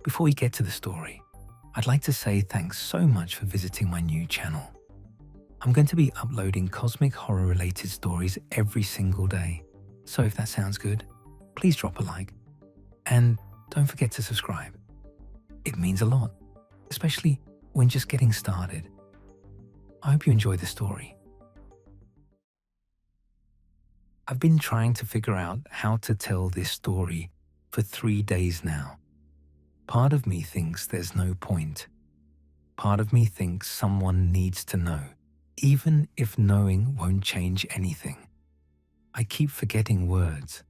Before we get to the story, I'd like to say thanks so much for visiting my new channel. I'm going to be uploading cosmic horror related stories every single day. So if that sounds good, please drop a like and don't forget to subscribe. It means a lot, especially when just getting started. I hope you enjoy the story. I've been trying to figure out how to tell this story for 3 days now. Part of me thinks there's no point. Part of me thinks someone needs to know, even if knowing won't change anything. I keep forgetting words,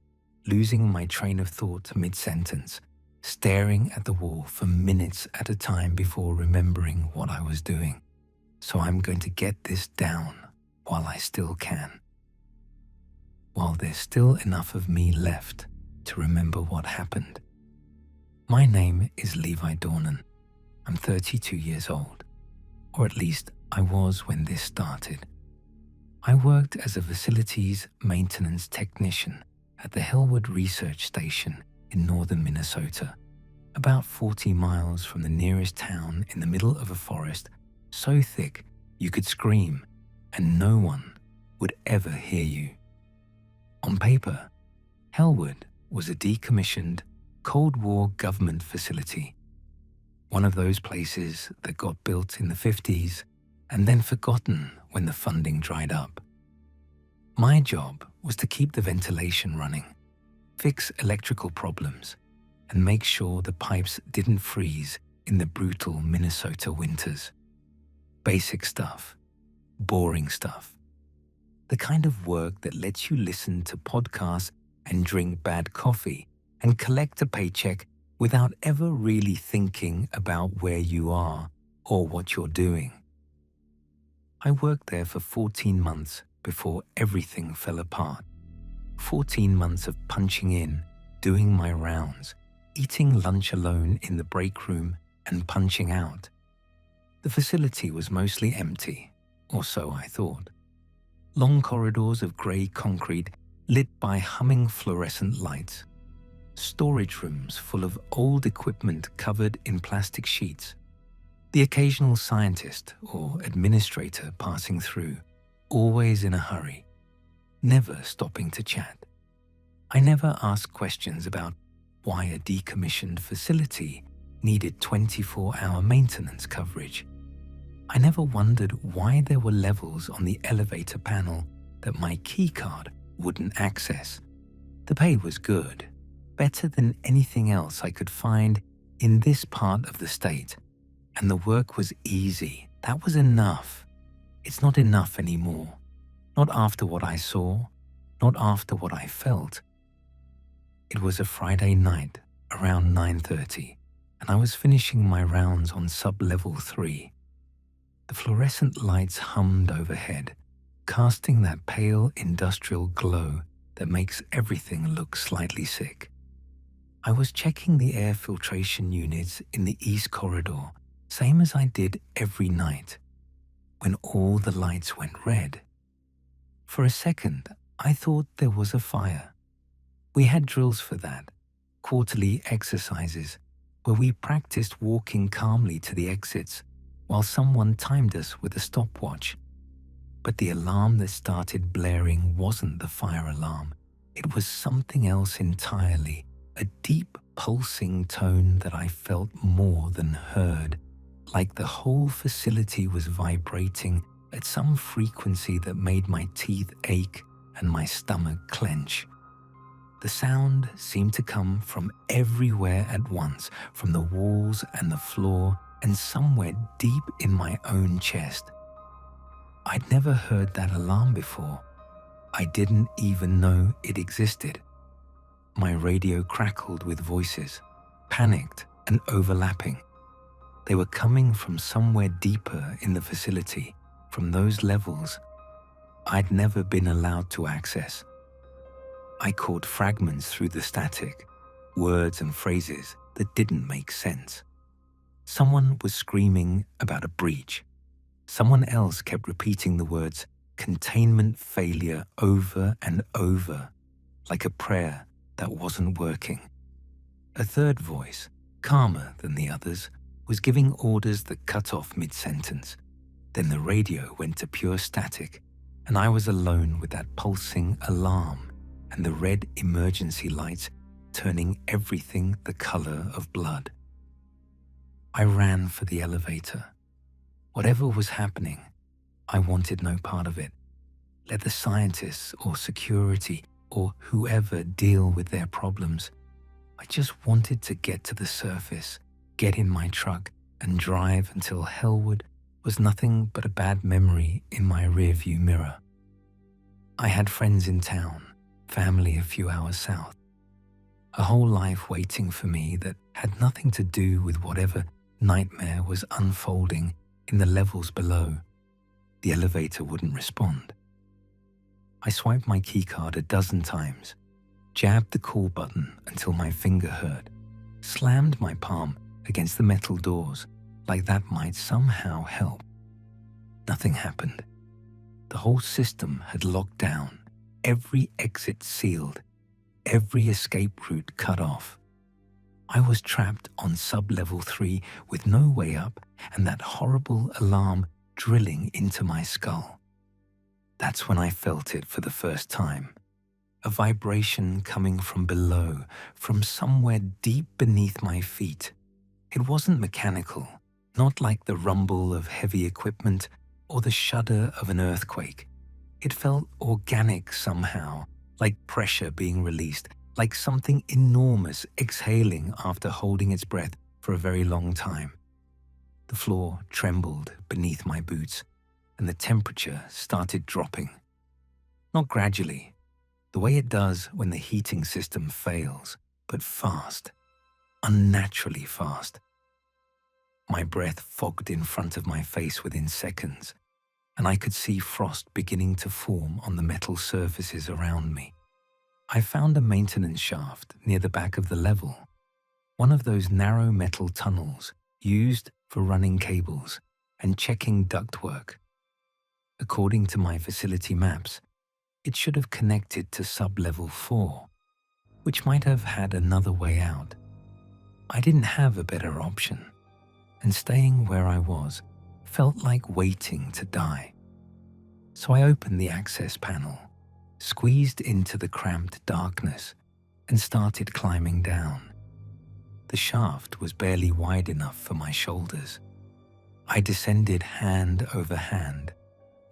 losing my train of thought mid-sentence, staring at the wall for minutes at a time before remembering what I was doing. So I'm going to get this down while I still can. While there's still enough of me left to remember what happened. My name is Levi Dornan. I'm 32 years old, or at least I was when this started. I worked as a facilities maintenance technician at the Helward Research Station in northern Minnesota, about 40 miles from the nearest town in the middle of a forest so thick you could scream and no one would ever hear you. On paper, Helward was a decommissioned Cold War government facility, one of those places that got built in the 50s and then forgotten when the funding dried up. My job was to keep the ventilation running, fix electrical problems, and make sure the pipes didn't freeze in the brutal Minnesota winters. Basic stuff, boring stuff. The kind of work that lets you listen to podcasts and drink bad coffee and collect a paycheck without ever really thinking about where you are or what you're doing. I worked there for 14 months before everything fell apart. 14 months of punching in, doing my rounds, eating lunch alone in the break room and punching out. The facility was mostly empty, or so I thought. Long corridors of grey concrete lit by humming fluorescent lights. Storage rooms full of old equipment covered in plastic sheets. The occasional scientist or administrator passing through, always in a hurry, never stopping to chat. I never asked questions about why a decommissioned facility needed 24-hour maintenance coverage. I never wondered why there were levels on the elevator panel that my keycard wouldn't access. The pay was good, better than anything else I could find in this part of the state, and the work was easy. That was enough. It's not enough anymore. Not after what I saw, not after what I felt. It was a Friday night around 9:30, and I was finishing my rounds on sub-level 3. The fluorescent lights hummed overhead, casting that pale industrial glow that makes everything look slightly sick. I was checking the air filtration units in the east corridor, same as I did every night, when all the lights went red. For a second, I thought there was a fire. We had drills for that, quarterly exercises, where we practiced walking calmly to the exits while someone timed us with a stopwatch. But the alarm that started blaring wasn't the fire alarm. It was something else entirely, a deep pulsing tone that I felt more than heard, like the whole facility was vibrating at some frequency that made my teeth ache and my stomach clench. The sound seemed to come from everywhere at once, from the walls and the floor and somewhere deep in my own chest. I'd never heard that alarm before. I didn't even know it existed. My radio crackled with voices, panicked and overlapping. They were coming from somewhere deeper in the facility, from those levels I'd never been allowed to access. I caught fragments through the static, words and phrases that didn't make sense. Someone was screaming about a breach. Someone else kept repeating the words containment failure over and over, like a prayer that wasn't working. A third voice, calmer than the others, was giving orders that cut off mid-sentence. Then the radio went to pure static, and I was alone with that pulsing alarm and the red emergency lights turning everything the color of blood. I ran for the elevator. Whatever was happening, I wanted no part of it. Let the scientists or security or whoever deal with their problems. I just wanted to get to the surface, get in my truck, and drive until Helward was nothing but a bad memory in my rearview mirror. I had friends in town, family a few hours south, a whole life waiting for me that had nothing to do with whatever nightmare was unfolding in the levels below. The elevator wouldn't respond. I swiped my keycard a dozen times, jabbed the call button until my finger hurt, slammed my palm against the metal doors like that might somehow help. Nothing happened. The whole system had locked down, every exit sealed, every escape route cut off. I was trapped on sub-level 3 with no way up and that horrible alarm drilling into my skull. That's when I felt it for the first time. A vibration coming from below, from somewhere deep beneath my feet. It wasn't mechanical, not like the rumble of heavy equipment or the shudder of an earthquake. It felt organic somehow, like pressure being released, like something enormous exhaling after holding its breath for a very long time. The floor trembled beneath my boots, and the temperature started dropping. Not gradually, the way it does when the heating system fails, but fast, unnaturally fast. My breath fogged in front of my face within seconds, and I could see frost beginning to form on the metal surfaces around me. I found a maintenance shaft near the back of the level, one of those narrow metal tunnels used for running cables and checking ductwork. According to my facility maps, it should have connected to sub-level 4, which might have had another way out. I didn't have a better option, and staying where I was felt like waiting to die. So I opened the access panel, squeezed into the cramped darkness, and started climbing down. The shaft was barely wide enough for my shoulders. I descended hand over hand,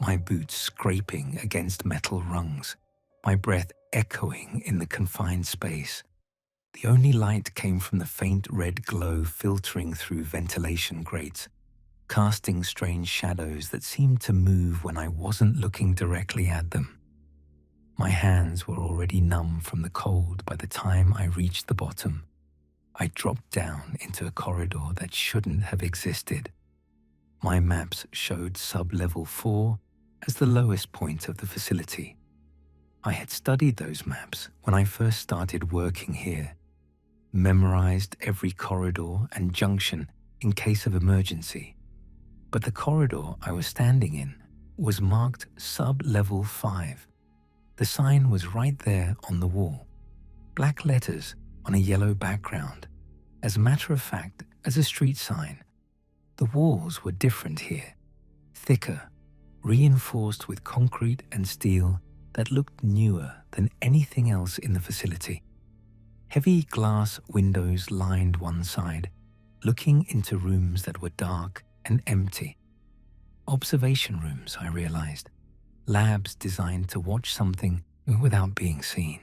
my boots scraping against metal rungs, my breath echoing in the confined space. The only light came from the faint red glow filtering through ventilation grates, casting strange shadows that seemed to move when I wasn't looking directly at them. My hands were already numb from the cold by the time I reached the bottom. I dropped down into a corridor that shouldn't have existed. My maps showed sub-level 4 as the lowest point of the facility. I had studied those maps when I first started working here, memorized every corridor and junction in case of emergency. But the corridor I was standing in was marked sub-level 5. The sign was right there on the wall, black letters on a yellow background, as a matter of fact as a street sign. The walls were different here, thicker, reinforced with concrete and steel that looked newer than anything else in the facility. Heavy glass windows lined one side, looking into rooms that were dark and empty. Observation rooms, I realized. Labs designed to watch something without being seen.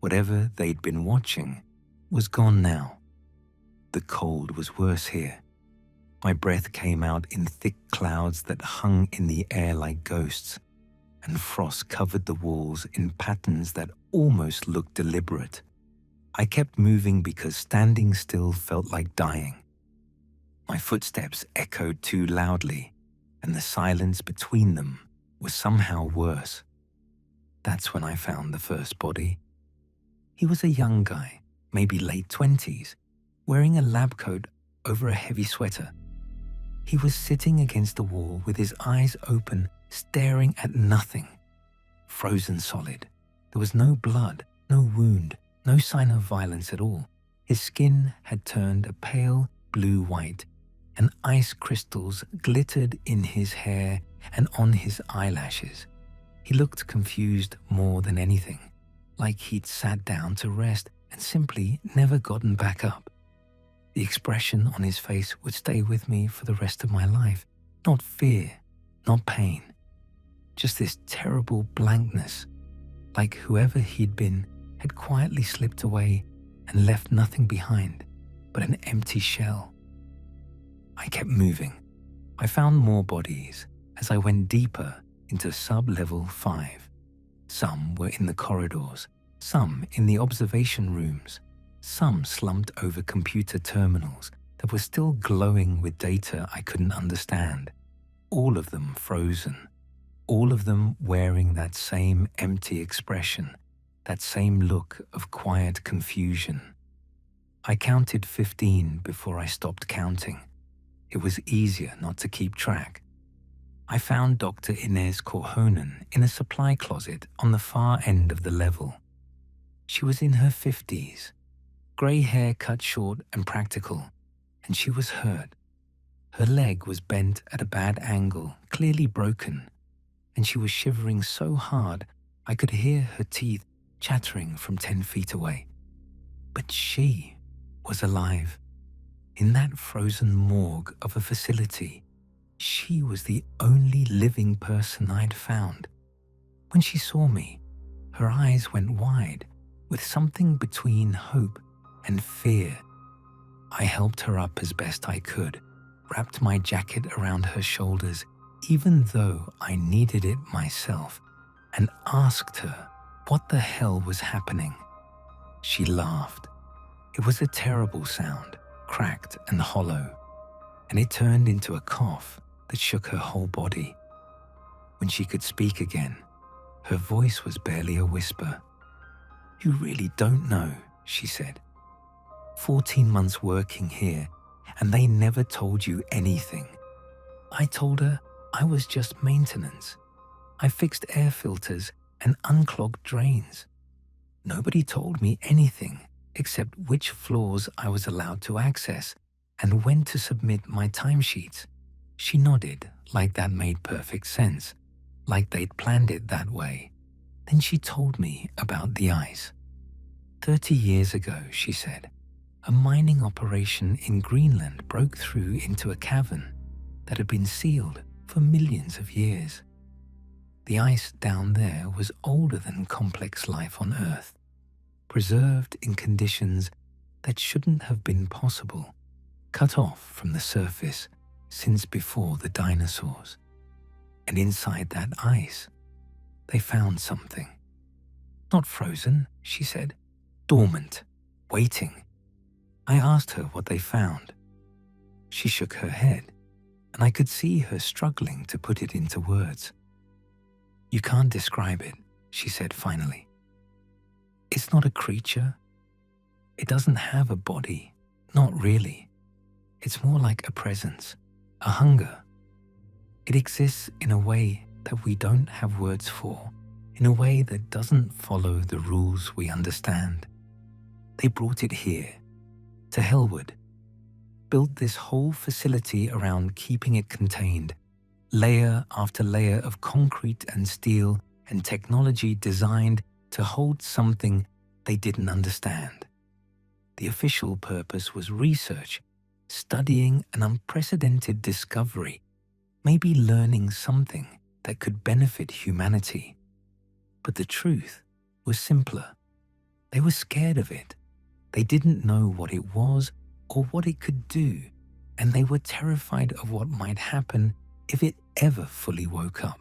Whatever they'd been watching was gone now. The cold was worse here. My breath came out in thick clouds that hung in the air like ghosts, and frost covered the walls in patterns that almost looked deliberate. I kept moving because standing still felt like dying. My footsteps echoed too loudly, and the silence between them was somehow worse. That's when I found the first body. He was a young guy, maybe late 20s, wearing a lab coat over a heavy sweater. He was sitting against the wall with his eyes open, staring at nothing. Frozen solid. There was no blood, no wound, no sign of violence at all. His skin had turned a pale blue-white, and ice crystals glittered in his hair and on his eyelashes. He looked confused more than anything, like he'd sat down to rest and simply never gotten back up. The expression on his face would stay with me for the rest of my life. Not fear, not pain, just this terrible blankness, like whoever he'd been had quietly slipped away and left nothing behind but an empty shell. I kept moving. I found more bodies as I went deeper into sub-level 5. Some were in the corridors, some in the observation rooms, some slumped over computer terminals that were still glowing with data I couldn't understand. All of them frozen, all of them wearing that same empty expression, that same look of quiet confusion. I counted 15 before I stopped counting. It was easier not to keep track. I found Dr. Inez Korhonen in a supply closet on the far end of the level. She was in her 50s, grey hair cut short and practical, and she was hurt. Her leg was bent at a bad angle, clearly broken, and she was shivering so hard I could hear her teeth chattering from 10 feet away. But she was alive. In that frozen morgue of a facility, she was the only living person I'd found. When she saw me, her eyes went wide with something between hope and fear. I helped her up as best I could, wrapped my jacket around her shoulders, even though I needed it myself, and asked her what the hell was happening. She laughed. It was a terrible sound, cracked and hollow, and it turned into a cough that shook her whole body. When she could speak again, her voice was barely a whisper. "You really don't know," she said. 14 months working here, and they never told you anything. I told her I was just maintenance. I fixed air filters and unclogged drains. Nobody told me anything except which floors I was allowed to access and when to submit my timesheets. She nodded like that made perfect sense, like they'd planned it that way. Then she told me about the ice. 30 years ago, she said, a mining operation in Greenland broke through into a cavern that had been sealed for millions of years. The ice down there was older than complex life on Earth, preserved in conditions that shouldn't have been possible, cut off from the surface since before the dinosaurs. And inside that ice, they found something. Not frozen, she said, dormant, waiting. I asked her what they found. She shook her head, and I could see her struggling to put it into words. "You can't describe it," she said finally. "It's not a creature. It doesn't have a body, not really. It's more like a presence, a hunger. It exists in a way that we don't have words for, in a way that doesn't follow the rules we understand. They brought it here, to Helward, built this whole facility around keeping it contained, layer after layer of concrete and steel and technology designed to hold something they didn't understand. The official purpose was research, studying an unprecedented discovery, maybe learning something that could benefit humanity. But the truth was simpler. They were scared of it. They didn't know what it was or what it could do, and they were terrified of what might happen if it ever fully woke up.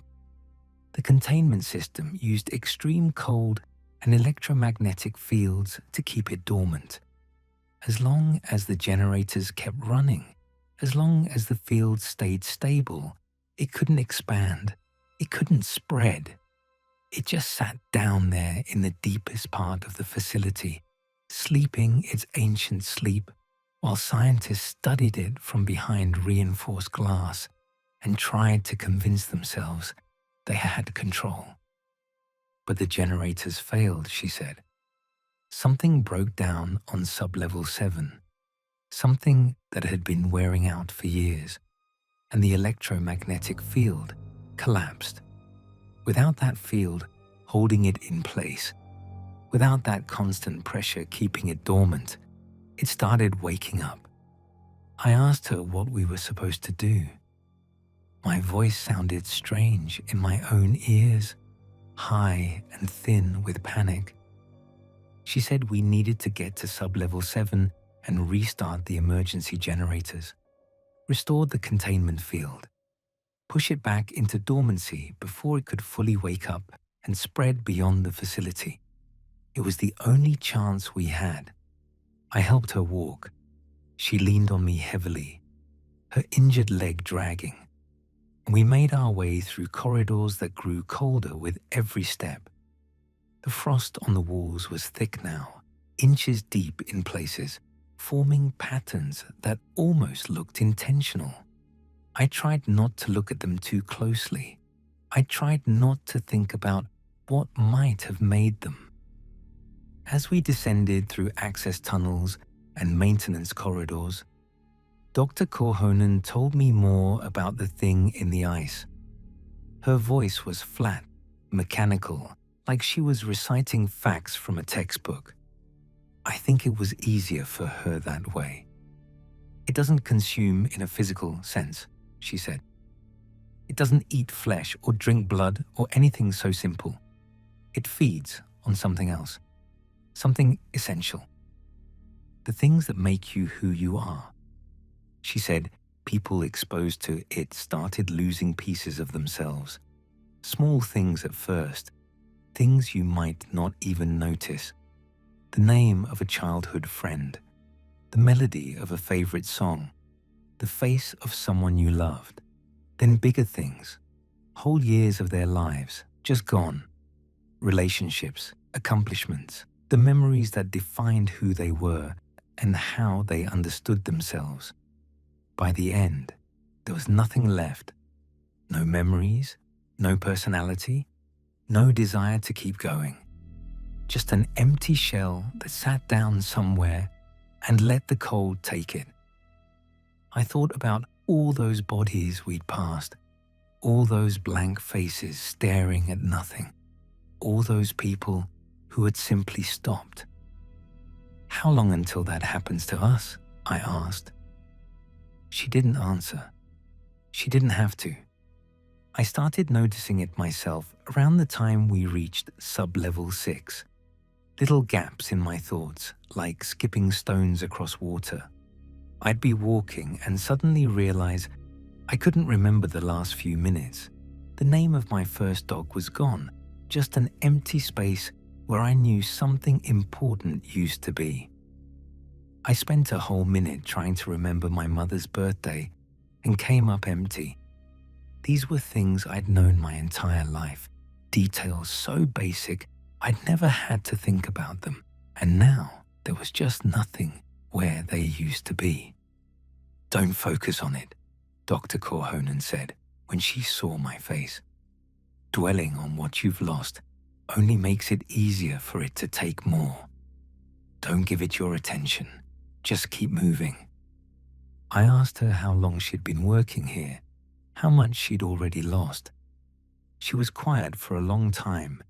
The containment system used extreme cold and electromagnetic fields to keep it dormant. As long as the generators kept running, as long as the field stayed stable, it couldn't expand, it couldn't spread. It just sat down there in the deepest part of the facility, sleeping its ancient sleep, while scientists studied it from behind reinforced glass and tried to convince themselves they had control. But the generators failed, she said. Something broke down on sub-level 7, something that had been wearing out for years, and the electromagnetic field collapsed. Without that field holding it in place, without that constant pressure keeping it dormant, it started waking up. I asked her what we were supposed to do. My voice sounded strange in my own ears, high and thin with panic. She said we needed to get to sub-level 7 and restart the emergency generators, restore the containment field, push it back into dormancy before it could fully wake up and spread beyond the facility. It was the only chance we had. I helped her walk. She leaned on me heavily, her injured leg dragging. We made our way through corridors that grew colder with every step. The frost on the walls was thick now, inches deep in places, forming patterns that almost looked intentional. I tried not to look at them too closely. I tried not to think about what might have made them. As we descended through access tunnels and maintenance corridors, Dr. Korhonen told me more about the thing in the ice. Her voice was flat, mechanical, like she was reciting facts from a textbook. I think it was easier for her that way. It doesn't consume in a physical sense, she said. It doesn't eat flesh or drink blood or anything so simple. It feeds on something else, something essential. The things that make you who you are. She said people exposed to it started losing pieces of themselves. Small things at first, things you might not even notice. The name of a childhood friend, the melody of a favorite song, the face of someone you loved. Then bigger things, whole years of their lives, just gone. Relationships, accomplishments, the memories that defined who they were and how they understood themselves. By the end, there was nothing left. No memories, no personality, no desire to keep going. Just an empty shell that sat down somewhere and let the cold take it. I thought about all those bodies we'd passed, all those blank faces staring at nothing, all those people who had simply stopped. How long until that happens to us? I asked. She didn't answer. She didn't have to. I started noticing it myself around the time we reached sub-level 6. Little gaps in my thoughts, like skipping stones across water. I'd be walking and suddenly realize I couldn't remember the last few minutes. The name of my first dog was gone, just an empty space where I knew something important used to be. I spent a whole minute trying to remember my mother's birthday and came up empty. These were things I'd known my entire life, details so basic I'd never had to think about them, and now there was just nothing where they used to be. Don't focus on it, Dr. Korhonen said when she saw my face. Dwelling on what you've lost only makes it easier for it to take more. Don't give it your attention. Just keep moving. I asked her how long she'd been working here, how much she'd already lost. She was quiet for a long time.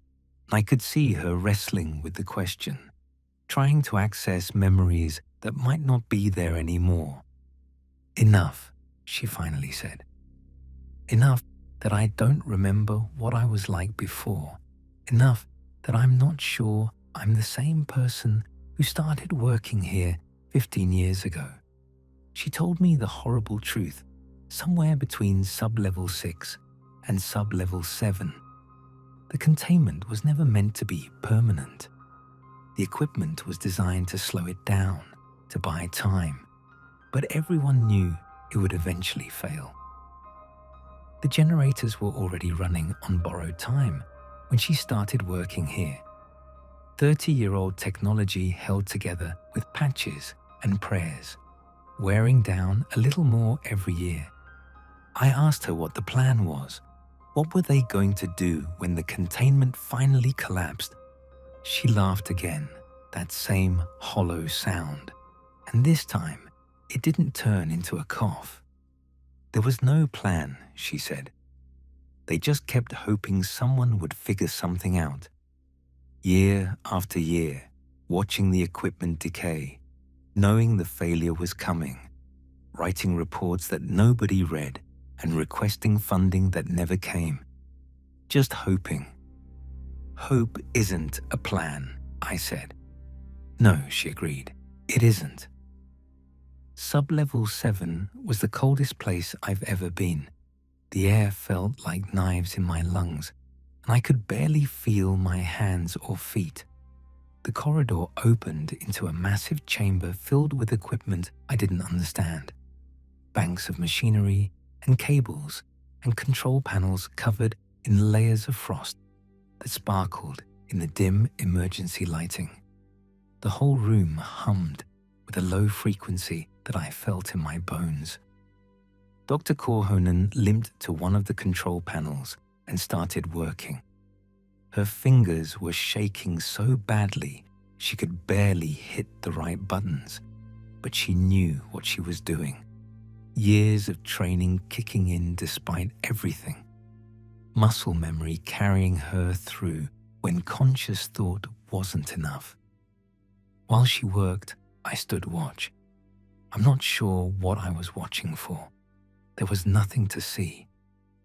I could see her wrestling with the question, trying to access memories that might not be there anymore. Enough, she finally said. Enough that I don't remember what I was like before. Enough that I'm not sure I'm the same person who started working here 15 years ago. She told me the horrible truth, somewhere between sub-level 6 and sub-level 7. The containment was never meant to be permanent. The equipment was designed to slow it down, to buy time. But everyone knew it would eventually fail. The generators were already running on borrowed time when she started working here. 30-year-old technology held together with patches and prayers, wearing down a little more every year. I asked her what the plan was. What were they going to do when the containment finally collapsed? She laughed again, that same hollow sound, and this time it didn't turn into a cough. There was no plan, she said. They just kept hoping someone would figure something out. Year after year, watching the equipment decay, knowing the failure was coming, writing reports that nobody read, and requesting funding that never came. Just hoping. Hope isn't a plan, I said. No, she agreed. It isn't. Sublevel 7 was the coldest place I've ever been. The air felt like knives in my lungs, and I could barely feel my hands or feet. The corridor opened into a massive chamber filled with equipment I didn't understand. Banks of machinery and cables and control panels covered in layers of frost that sparkled in the dim emergency lighting. The whole room hummed with a low frequency that I felt in my bones. Dr. Korhonen limped to one of the control panels and started working. Her fingers were shaking so badly she could barely hit the right buttons, but she knew what she was doing. Years of training kicking in despite everything. Muscle memory carrying her through when conscious thought wasn't enough. While she worked, I stood watch. I'm not sure what I was watching for. There was nothing to see.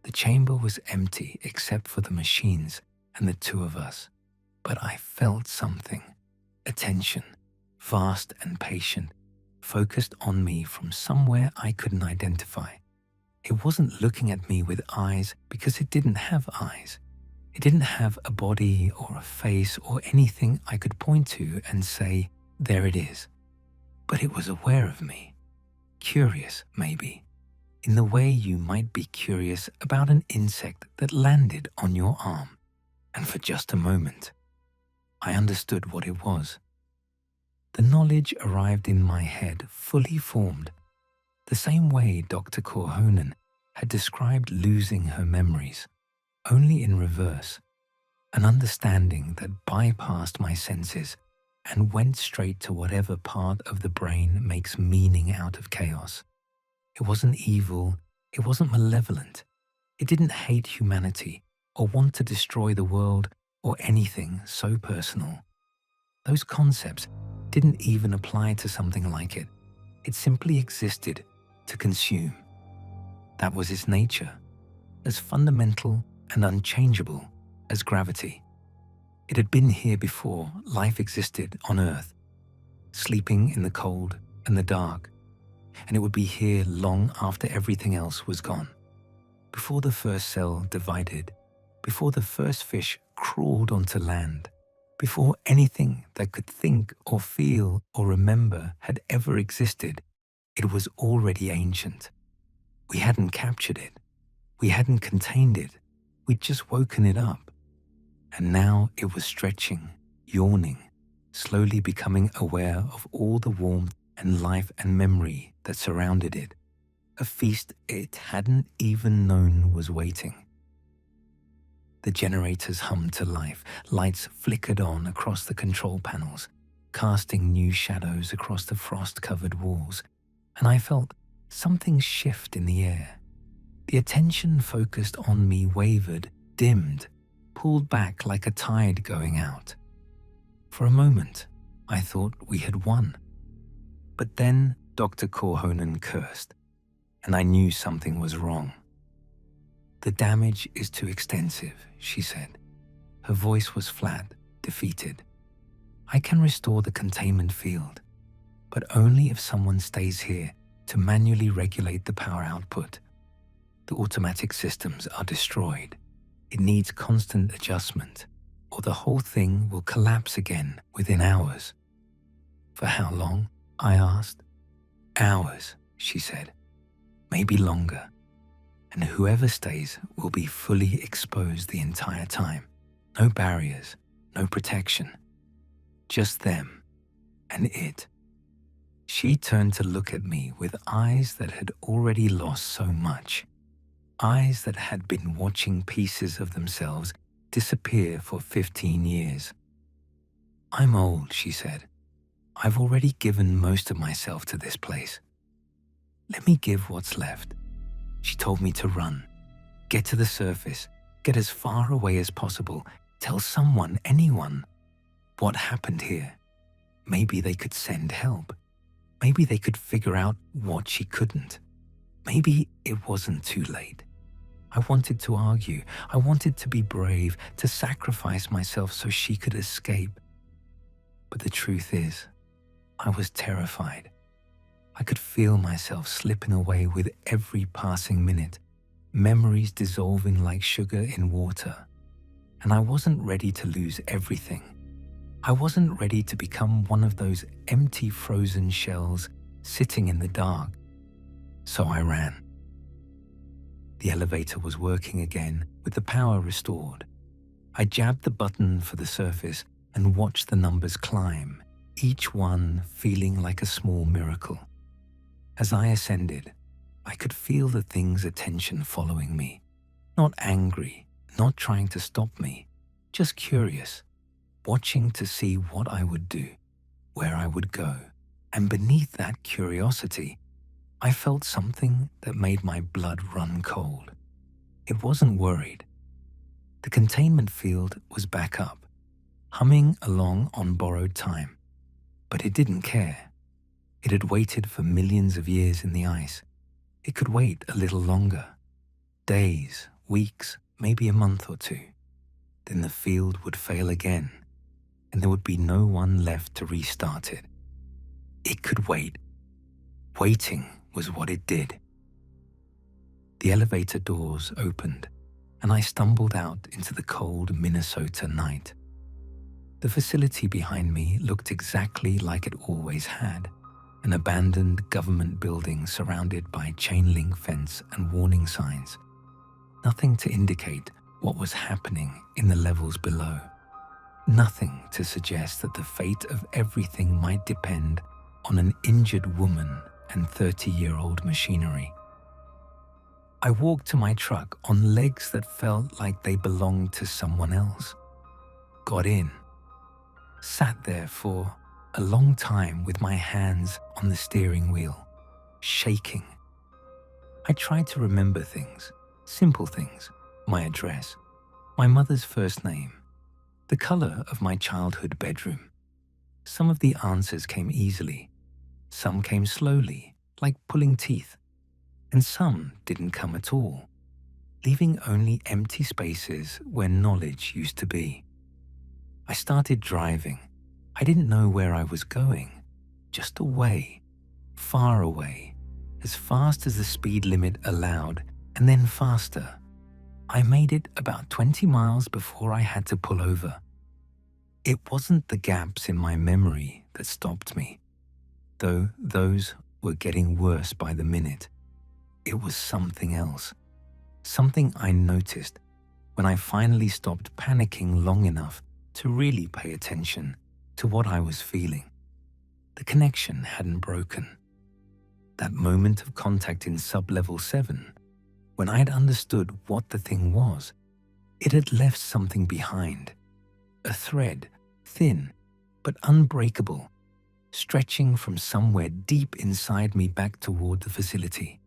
The chamber was empty except for the machines and the two of us. But I felt something. Attention, vast and patient, focused on me from somewhere I couldn't identify. It wasn't looking at me with eyes because it didn't have eyes. It didn't have a body or a face or anything I could point to and say, there it is. But it was aware of me. Curious, maybe, in the way you might be curious about an insect that landed on your arm. And for just a moment, I understood what it was. The knowledge arrived in my head fully formed, the same way Dr. Korhonen had described losing her memories, only in reverse, an understanding that bypassed my senses and went straight to whatever part of the brain makes meaning out of chaos. It wasn't evil, it wasn't malevolent, it didn't hate humanity or want to destroy the world or anything so personal. Those concepts didn't even apply to something like it. It simply existed to consume. That was its nature, as fundamental and unchangeable as gravity. It had been here before life existed on Earth, sleeping in the cold and the dark, and it would be here long after everything else was gone. Before the first cell divided, before the first fish crawled onto land, before anything that could think or feel or remember had ever existed, it was already ancient. We hadn't captured it. We hadn't contained it. We'd just woken it up. And now it was stretching, yawning, slowly becoming aware of all the warmth and life and memory that surrounded it. A feast it hadn't even known was waiting. The generators hummed to life, lights flickered on across the control panels, casting new shadows across the frost-covered walls, and I felt something shift in the air. The attention focused on me wavered, dimmed, pulled back like a tide going out. For a moment, I thought we had won. But then Dr. Korhonen cursed, and I knew something was wrong. The damage is too extensive, she said. Her voice was flat, defeated. I can restore the containment field, but only if someone stays here to manually regulate the power output. The automatic systems are destroyed. It needs constant adjustment, or the whole thing will collapse again within hours. For how long? I asked. Hours, she said. Maybe longer. And whoever stays will be fully exposed the entire time. No barriers, no protection. Just them and it. She turned to look at me with eyes that had already lost so much. Eyes that had been watching pieces of themselves disappear for 15 years. "I'm old," she said. "I've already given most of myself to this place. Let me give what's left." She told me to run, get to the surface, get as far away as possible, tell someone, anyone, what happened here. Maybe they could send help. Maybe they could figure out what she couldn't. Maybe it wasn't too late. I wanted to argue. I wanted to be brave, to sacrifice myself so she could escape. But the truth is, I was terrified. I could feel myself slipping away with every passing minute, memories dissolving like sugar in water. And I wasn't ready to lose everything. I wasn't ready to become one of those empty frozen shells sitting in the dark. So I ran. The elevator was working again with the power restored. I jabbed the button for the surface and watched the numbers climb, each one feeling like a small miracle. As I ascended, I could feel the thing's attention following me. Not angry, not trying to stop me, just curious, watching to see what I would do, where I would go. And beneath that curiosity, I felt something that made my blood run cold. It wasn't worried. The containment field was back up, humming along on borrowed time. But it didn't care. It had waited for millions of years in the ice. It could wait a little longer. Days, weeks, maybe a month or two. Then the field would fail again, and there would be no one left to restart it. It could wait. Waiting was what it did. The elevator doors opened, and I stumbled out into the cold Minnesota night. The facility behind me looked exactly like it always had, an abandoned government building surrounded by chain link fence and warning signs. Nothing to indicate what was happening in the levels below. Nothing to suggest that the fate of everything might depend on an injured woman and 30-year-old machinery. I walked to my truck on legs that felt like they belonged to someone else. Got in. Sat there for a long time with my hands on the steering wheel, shaking. I tried to remember things, simple things, my address, my mother's first name, the color of my childhood bedroom. Some of the answers came easily. Some came slowly, like pulling teeth. And some didn't come at all, leaving only empty spaces where knowledge used to be. I started driving. I didn't know where I was going, just away, far away, as fast as the speed limit allowed, and then faster. I made it about 20 miles before I had to pull over. It wasn't the gaps in my memory that stopped me, though those were getting worse by the minute. It was something else, something I noticed when I finally stopped panicking long enough to really pay attention to what I was feeling. The connection hadn't broken. That moment of contact in sub-level 7, when I had understood what the thing was, it had left something behind. A thread, thin but unbreakable, stretching from somewhere deep inside me back toward the facility.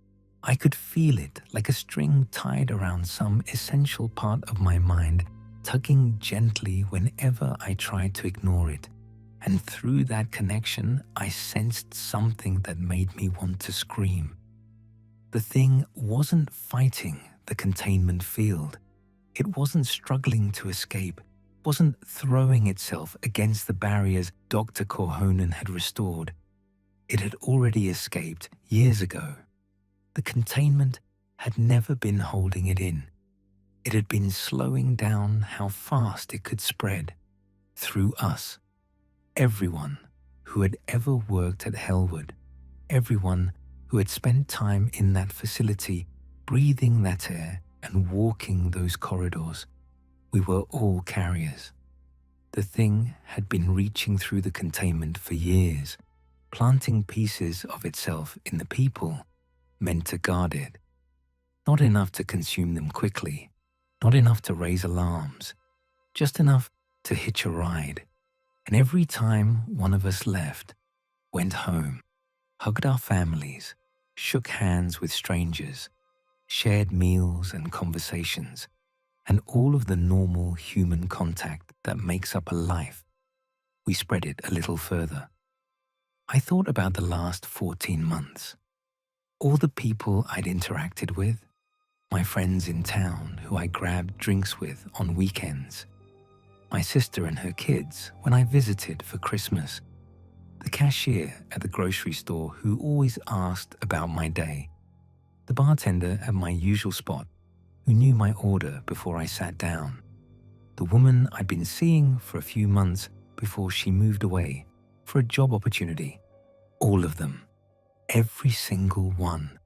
I could feel it like a string tied around some essential part of my mind, tugging gently whenever I tried to ignore it. And through that connection, I sensed something that made me want to scream. The thing wasn't fighting the containment field. It wasn't struggling to escape, wasn't throwing itself against the barriers Dr. Korhonen had restored. It had already escaped years ago. The containment had never been holding it in. It had been slowing down how fast it could spread. Through us. Everyone who had ever worked at Helward, everyone who had spent time in that facility, breathing that air and walking those corridors. We were all carriers. The thing had been reaching through the containment for years, planting pieces of itself in the people meant to guard it. Not enough to consume them quickly, not enough to raise alarms, just enough to hitch a ride. And every time one of us left, went home, hugged our families, shook hands with strangers, shared meals and conversations, and all of the normal human contact that makes up a life, we spread it a little further. I thought about the last 14 months, all the people I'd interacted with, my friends in town who I grabbed drinks with on weekends, my sister and her kids when I visited for Christmas, the cashier at the grocery store who always asked about my day, the bartender at my usual spot who knew my order before I sat down, the woman I'd been seeing for a few months before she moved away for a job opportunity. All of them, every single one,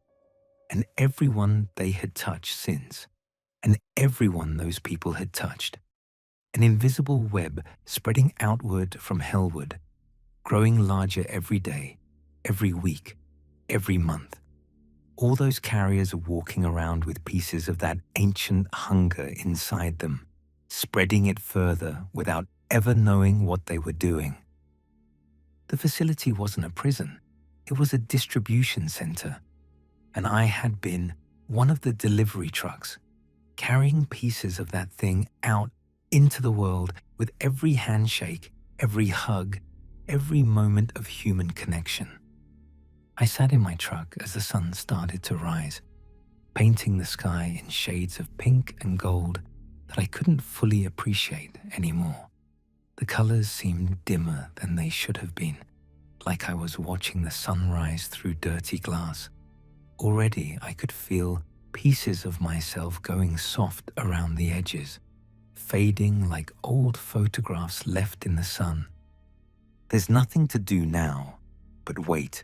and everyone they had touched since, and everyone those people had touched. An invisible web spreading outward from Helward, growing larger every day, every week, every month. All those carriers are walking around with pieces of that ancient hunger inside them, spreading it further without ever knowing what they were doing. The facility wasn't a prison, it was a distribution center, and I had been one of the delivery trucks, carrying pieces of that thing out into the world with every handshake, every hug, every moment of human connection. I sat in my truck as the sun started to rise, painting the sky in shades of pink and gold that I couldn't fully appreciate anymore. The colors seemed dimmer than they should have been, like I was watching the sunrise through dirty glass. Already I could feel pieces of myself going soft around the edges, fading like old photographs left in the sun. There's nothing to do now, but wait.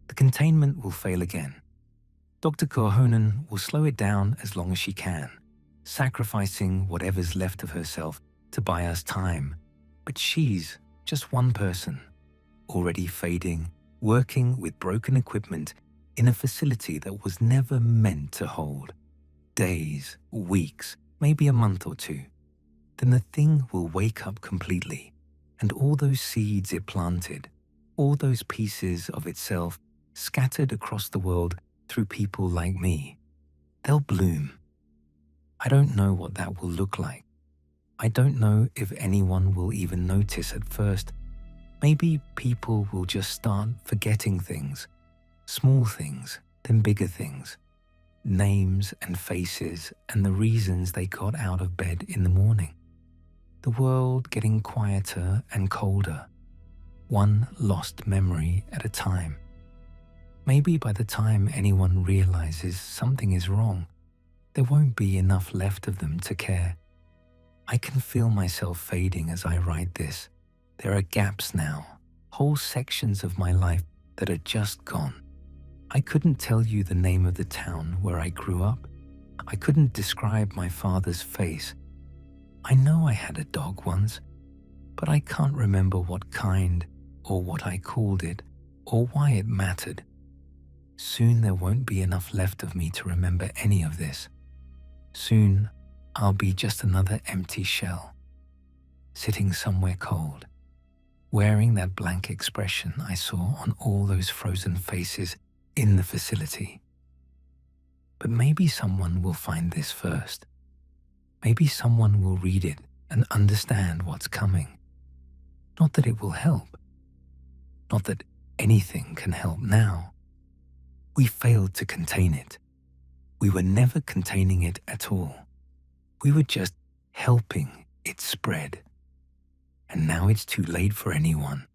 The containment will fail again. Dr. Korhonen will slow it down as long as she can, sacrificing whatever's left of herself to buy us time. But she's just one person, already fading, working with broken equipment in a facility that was never meant to hold. Days, weeks, maybe a month or two. Then the thing will wake up completely, and all those seeds it planted, all those pieces of itself scattered across the world through people like me, they'll bloom. I don't know what that will look like. I don't know if anyone will even notice at first. Maybe people will just start forgetting things, small things, then bigger things, names and faces and the reasons they got out of bed in the morning. The world getting quieter and colder, one lost memory at a time. Maybe by the time anyone realizes something is wrong, there won't be enough left of them to care. I can feel myself fading as I write this. There are gaps now, whole sections of my life that are just gone. I couldn't tell you the name of the town where I grew up. I couldn't describe my father's face. I know I had a dog once, but I can't remember what kind or what I called it or why it mattered. Soon there won't be enough left of me to remember any of this. Soon I'll be just another empty shell, sitting somewhere cold, wearing that blank expression I saw on all those frozen faces in the facility. But maybe someone will find this first. Maybe someone will read it and understand what's coming. Not that it will help. Not that anything can help now. We failed to contain it. We were never containing it at all. We were just helping it spread. And now it's too late for anyone.